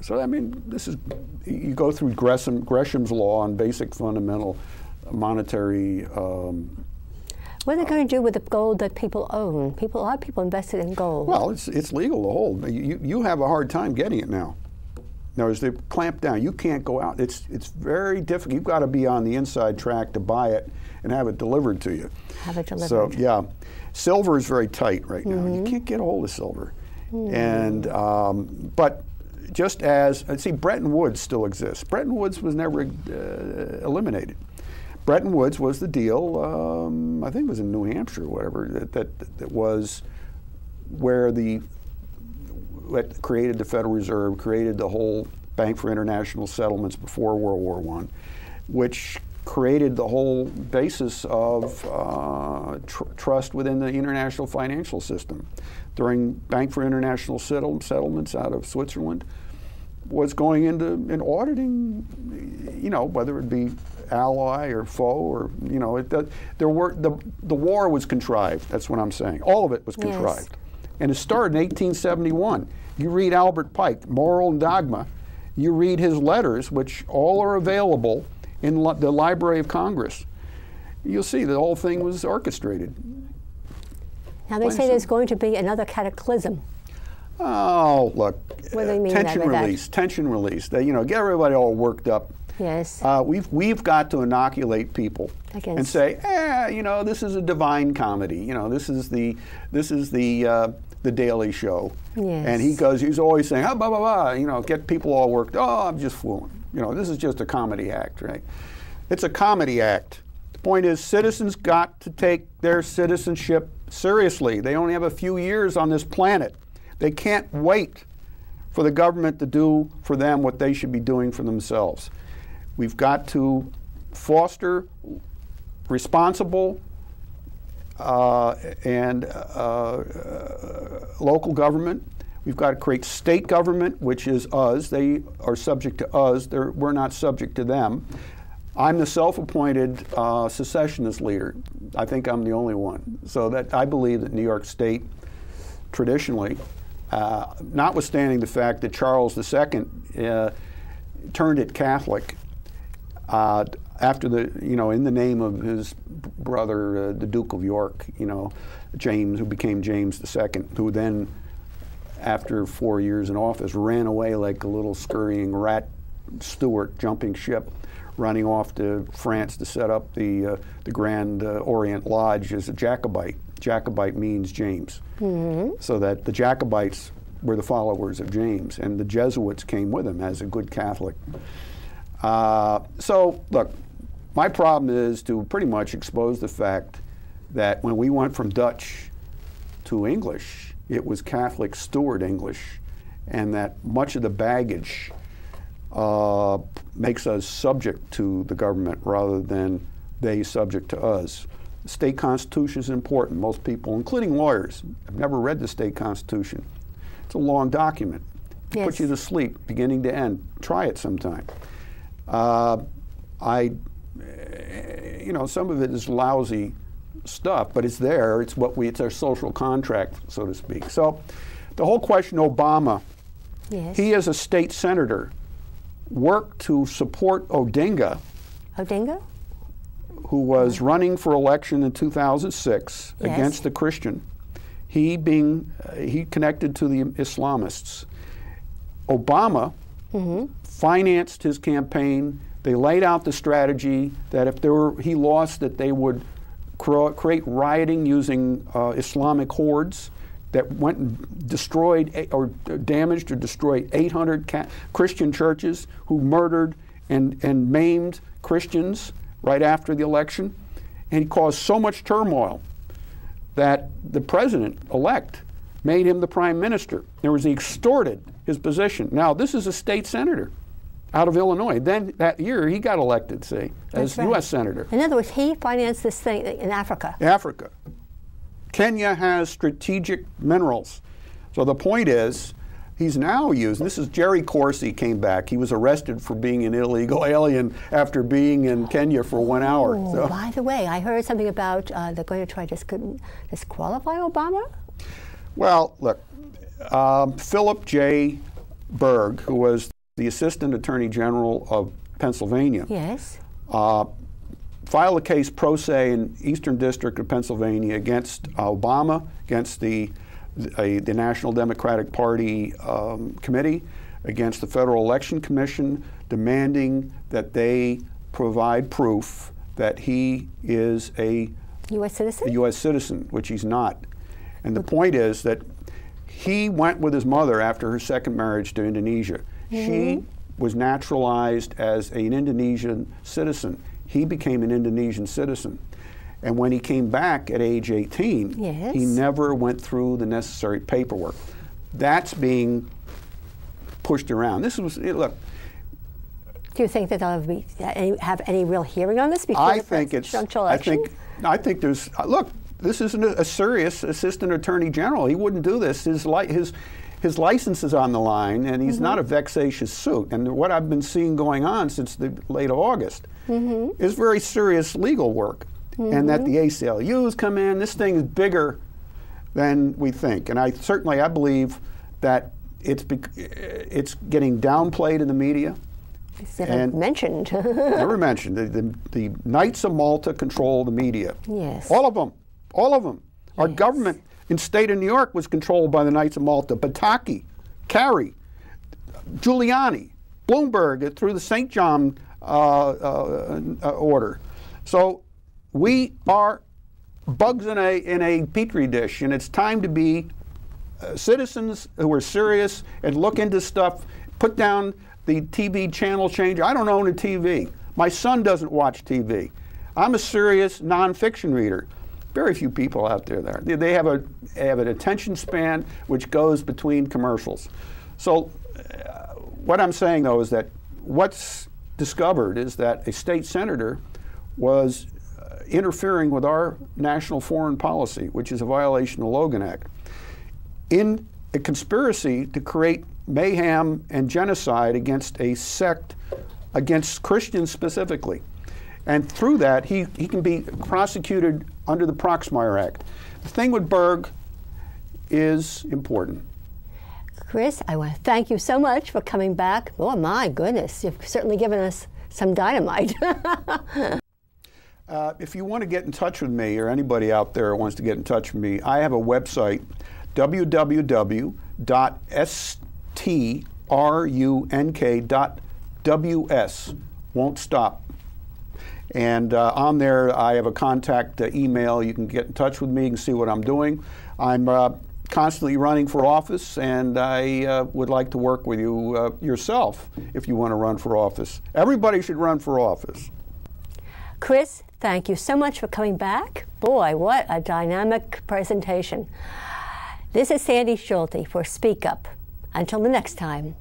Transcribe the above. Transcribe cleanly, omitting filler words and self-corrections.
So, I mean, this is, you go through Gresham's law on basic fundamental monetary. What are they going to do with the gold that people own? A lot of people invested in gold. Well, it's legal to hold. You have a hard time getting it now. In other words, they clamp down. You can't go out. It's very difficult. You've got to be on the inside track to buy it and have it delivered to you. Have it delivered. So, yeah. Silver is very tight right now. You can't get a hold of silver. And, but just as, see, Bretton Woods still exists. Bretton Woods was never eliminated. Bretton Woods was the deal, I think it was in New Hampshire or whatever, that was where what created the Federal Reserve, created the whole Bank for International Settlements before World War I, which created the whole basis of trust within the international financial system. During Bank for International Settlements out of Switzerland was going into and auditing, you know, whether it be ally or foe or, you know, the war was contrived. That's what I'm saying. All of it was contrived. Yes. And it started in 1871. You read Albert Pike, Moral and Dogma. You read his letters, which all are available in the Library of Congress. You'll see the whole thing was orchestrated. Now they say there's going to be another cataclysm. Oh, look, what do they mean tension release, tension release. They, you know, get everybody all worked up. Yes. We've got to inoculate people and say, you know, this is a divine comedy. You know, this is the Daily Show. Yes. And he's always saying, blah, blah, blah, you know, get people all worked. Oh, I'm just fooling. You know, this is just a comedy act, right? It's a comedy act. The point is, citizens got to take their citizenship seriously. They only have a few years on this planet. They can't wait for the government to do for them what they should be doing for themselves. We've got to foster responsible and local government. We've got to create state government, which is us. They are subject to us. We're not subject to them. I'm the self-appointed secessionist leader. I think I'm the only one. So that I believe that New York State, traditionally, notwithstanding the fact that Charles II turned it Catholic after in the name of his brother, the Duke of York, James, who became James II, who then, after 4 years in office, ran away like a little scurrying rat Stuart jumping ship, running off to France to set up the Grand Orient Lodge as a Jacobite. Jacobite means James. So that the Jacobites were the followers of James, and the Jesuits came with him as a good Catholic. So, look, my problem is to pretty much expose the fact that when we went from Dutch to English, it was Catholic Stuart English, and that much of the baggage makes us subject to the government rather than they subject to us. The state constitution is important. Most people, including lawyers, have never read the state constitution. It's a long document. It puts you to sleep, beginning to end. Try it sometime. Some of it is lousy stuff, but it's there. It's it's our social contract, so to speak. So the whole question, Obama, he as a state senator worked to support Odinga. Odinga? Who was running for election in 2006 against a Christian. He connected to the Islamists. Obama financed his campaign. They laid out the strategy that if he lost, that they would create rioting using Islamic hordes that went and destroyed or damaged or destroyed 800 Christian churches, who murdered and maimed Christians right after the election. And he caused so much turmoil that the president-elect made him the prime minister. There was, he extorted his position. Now, this is a state senator out of Illinois. Then that year, he got elected, as U.S. senator. In other words, he financed this thing in Africa. Africa. Kenya has strategic minerals. So the point is, he's now using, this is Jerry Corsi came back. He was arrested for being an illegal alien after being in Kenya for 1 hour. So. By the way, I heard something about they're going to try to disqualify Obama? Well, look, Philip J. Berg, who was the Assistant Attorney General of Pennsylvania, Yes. filed a case pro se in Eastern District of Pennsylvania against Obama, against the National Democratic Party committee, against the Federal Election Commission, demanding that they provide proof that he is a U.S. citizen? a U.S. citizen, which he's not. And the point is that he went with his mother after her second marriage to Indonesia. She was naturalized as an Indonesian citizen. He became an Indonesian citizen. And when he came back at age 18, Yes. he never went through the necessary paperwork. That's being pushed around. This was, look, Do you think that they'll have any real hearing on this before I the think it's, presidential I election? think there's, look, this isn't a serious assistant attorney general. He wouldn't do this. His license is on the line, and he's not a vexatious suit. And what I've been seeing going on since the late August is very serious legal work. And that the ACLUs come in. This thing is bigger than we think. And I believe that it's getting downplayed in the media. It's never mentioned. Never mentioned. The Knights of Malta control the media. Yes. All of them. All of them. Our Yes. government in state of New York was controlled by the Knights of Malta. Pataki, Kerry, Giuliani, Bloomberg through the St. John order. So we are bugs in a petri dish, and it's time to be citizens who are serious and look into stuff. Put down the TV channel changer. I don't own a TV. My son doesn't watch TV. I'm a serious nonfiction reader. Very few people out there. They have an attention span which goes between commercials. So what I'm saying, though, is that what's discovered is that a state senator was interfering with our national foreign policy, which is a violation of the Logan Act, in a conspiracy to create mayhem and genocide against a sect, against Christians specifically. And through that, he can be prosecuted under the Proxmire Act. The thing with Berg is important. Chris, I want to thank you so much for coming back. Oh my goodness, you've certainly given us some dynamite. If you want to get in touch with me, or anybody out there who wants to get in touch with me, I have a website, www.strunk.ws. Won't stop. And on there, I have a contact email. You can get in touch with me. You can see what I'm doing. I'm constantly running for office, and I would like to work with you yourself if you want to run for office. Everybody should run for office. Chris, thank you so much for coming back. Boy, what a dynamic presentation. This is Sandra Schulte for Speak Up. Until the next time.